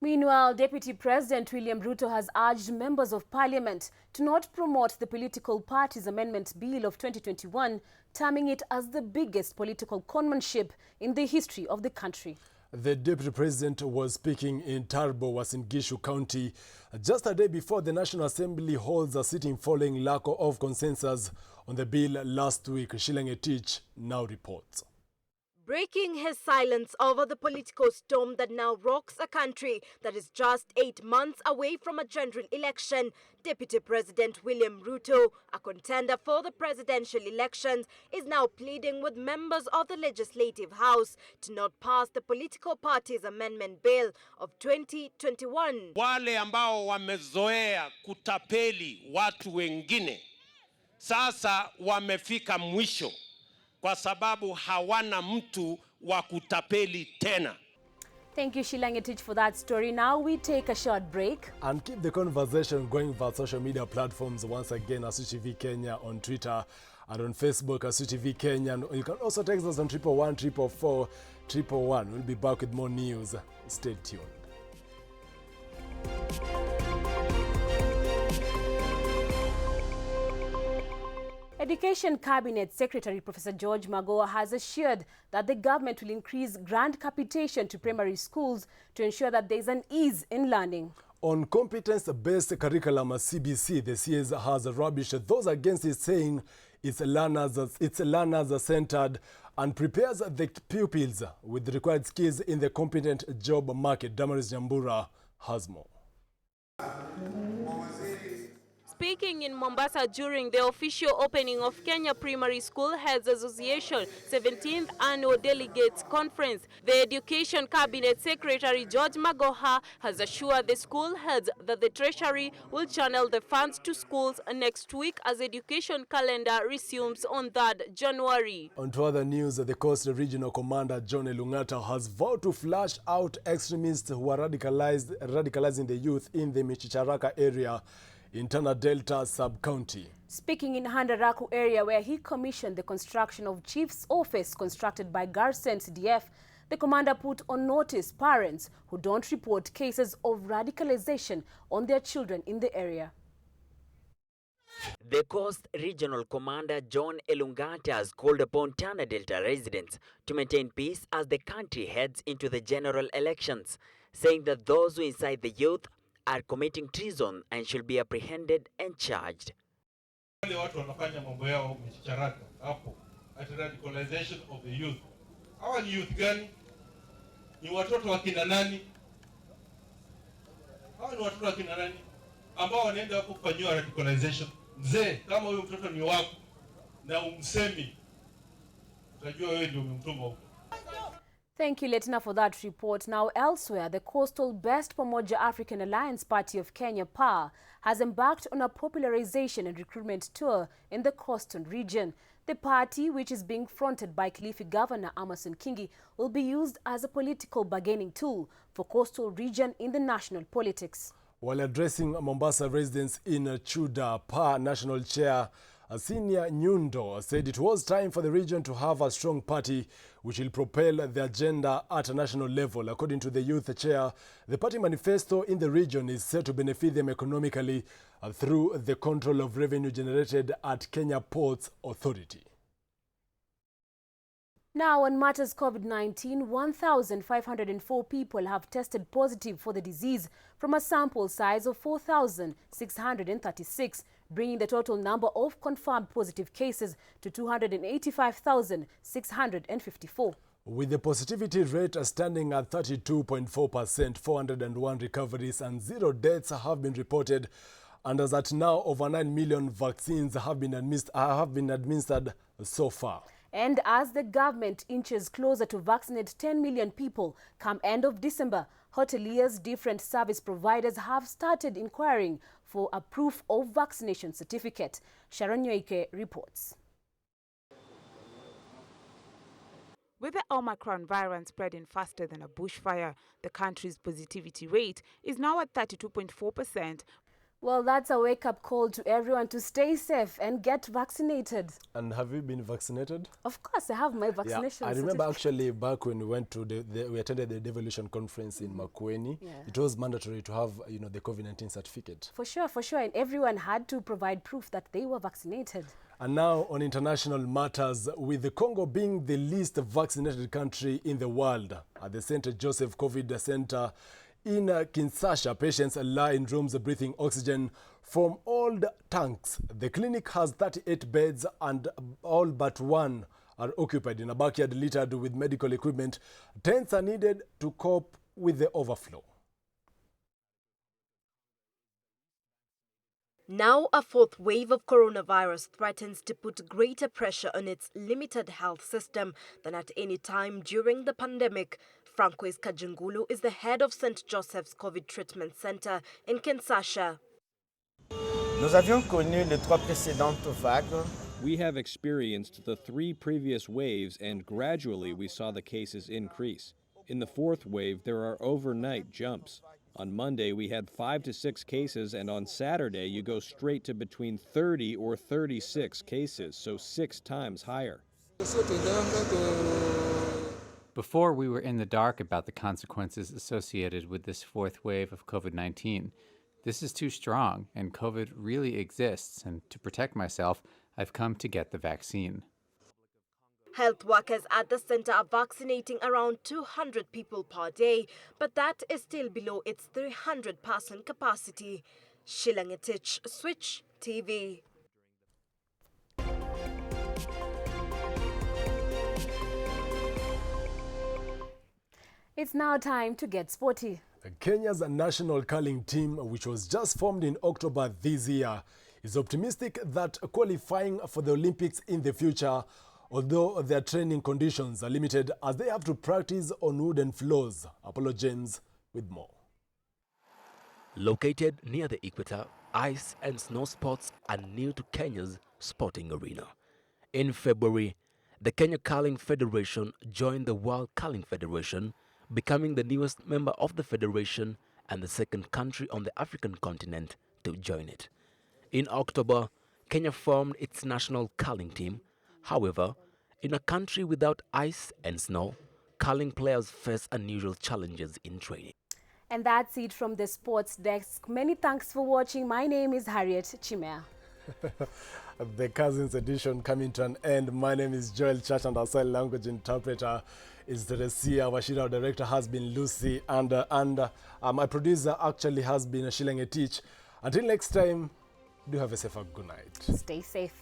Meanwhile, Deputy President William Ruto has urged members of parliament to not promote the Political Parties Amendment Bill of 2021, terming it as the biggest political conmanship in the history of the country. The Deputy President was speaking in Tarbo, Uasin Gishu County, just a day before the National Assembly holds a sitting following lack of consensus on the bill last week. Shila Ngetich now reports. Breaking his silence over the political storm that now rocks a country that is just 8 months away from a general election, Deputy President William Ruto, a contender for the presidential elections, is now pleading with members of the Legislative House to not pass the Political Parties Amendment Bill of 2021. Wale ambao wamezoea kutapeli watu wengine sasa wamefika mwisho, kwa sababu hawana mtu wa kutapeli tena. Thank you, Shila Ngetich, for that story. Now we take a short break. And keep the conversation going via social media platforms. Once again, Asuchi TV Kenya on Twitter and on Facebook, Asuchi TV Kenya. And you can also text us on 111 444 111. We'll be back with more news. Stay tuned. Education Cabinet Secretary Professor George Magoha has assured that the government will increase grant capitation to primary schools to ensure that there is an ease in learning. On competence-based curriculum, CBC, the CS has rubbished those against it, saying it's learners-centered and prepares the pupils with the required skills in the competent job market. Damaris Nyambura has more. Speaking in Mombasa during the official opening of Kenya Primary School Heads Association 17th Annual Delegates Conference, the Education Cabinet Secretary George Magoha has assured the school heads that the Treasury will channel the funds to schools next week as education calendar resumes on 3rd January. On to other news, the Coast Regional Commander John Elungata has vowed to flush out extremists who are radicalizing the youth in the Michicharaka area in Tana Delta sub-county. Speaking in Handaraku area where he commissioned the construction of Chief's office constructed by Garsen CDF, the commander put on notice parents who don't report cases of radicalization on their children in the area. The Coast Regional Commander John Elungata has called upon Tana Delta residents to maintain peace as the country heads into the general elections, saying that those who incite the youth are committing treason and should be apprehended and charged. Wale watu wanafanya mambo yao Michicharaka hapo at radicalization of the youth. Hawa ni youth gani? Ni watoto wa kina nani? Hawa ni watoto wa kina nani ambao wanaenda hapo kufanywa radicalization? Mzee, kama huyo mtoto ni wako na umsemi, utajua wewe ndio umemtuma huko. Thank you, Letina, for that report. Now, elsewhere, the Coastal Best Pamoja African Alliance Party of Kenya, PAA, has embarked on a popularization and recruitment tour in the coastal region. The party, which is being fronted by Kilifi Governor Amason Kingi, will be used as a political bargaining tool for coastal region in the national politics. While addressing Mombasa residents in Chuda, PAA National Chair Senior Nyundo said it was time for the region to have a strong party which will propel the agenda at a national level. According to the youth chair, the party manifesto in the region is set to benefit them economically through the control of revenue generated at Kenya Ports Authority. Now, on matters COVID-19, 1,504 people have tested positive for the disease from a sample size of 4,636, bringing the total number of confirmed positive cases to 285,654. With the positivity rate standing at 32.4%, 401 recoveries and 0 deaths have been reported. And as at now, over 9 million vaccines have been administered so far. And as the government inches closer to vaccinate 10 million people come end of December, hoteliers, different service providers have started inquiring for a proof of vaccination certificate. Sharon Nyoike reports. With the Omicron variant spreading faster than a bushfire, the country's positivity rate is now at 32.4%. Well, that's a wake-up call to everyone to stay safe and get vaccinated. And have you been vaccinated? Of course, I have my vaccination I remember certificate. actually back when we went to we attended the Devolution conference in Makueni. Yeah. It was mandatory to have, you know, the COVID-19 certificate. For sure, and everyone had to provide proof that they were vaccinated. And now on international matters, with the Congo being the least vaccinated country in the world, at the St. Joseph COVID Center in Kinshasa, patients lie in rooms breathing oxygen from old tanks. The clinic has 38 beds and all but one are occupied in a backyard littered with medical equipment. Tents are needed to cope with the overflow. Now, a fourth wave of coronavirus threatens to put greater pressure on its limited health system than at any time during the pandemic. Francois Kajungulu is the head of St. Joseph's COVID Treatment Center in Kinshasa. Nous avions connu les 3 précédentes vagues. We have experienced the 3 previous waves, and gradually we saw the cases increase. In the 4th wave, there are overnight jumps. On Monday, we had 5 to 6 cases, and on Saturday, you go straight to between 30 or 36 cases, so 6 times higher. Before, we were in the dark about the consequences associated with this 4th wave of COVID-19. This is too strong, and COVID really exists, and to protect myself, I've come to get the vaccine. Health workers at the center are vaccinating around 200 people per day, but that is still below its 300-person capacity. Shilangetich, Switch TV. It's now time to get sporty. Kenya's national curling team, which was just formed in October this year, is optimistic that qualifying for the Olympics in the future, although their training conditions are limited as they have to practice on wooden floors. Apollo James with more. Located near the equator, ice and snow sports are new to Kenya's sporting arena. In February, the Kenya Curling Federation joined the World Curling Federation, becoming the newest member of the federation and the second country on the African continent to join it. In October, Kenya formed its national curling team. However, in a country without ice and snow, curling players face unusual challenges in training. And that's it from the sports desk. Many thanks for watching. My name is Harriet Chimea. The Cousins edition coming to an end. My name is Joel Church and our sign language interpreter is Teresia. Our Shira director has been Lucy and my producer actually has been Shilangetich. Until next time, do have a safe good night. Stay safe.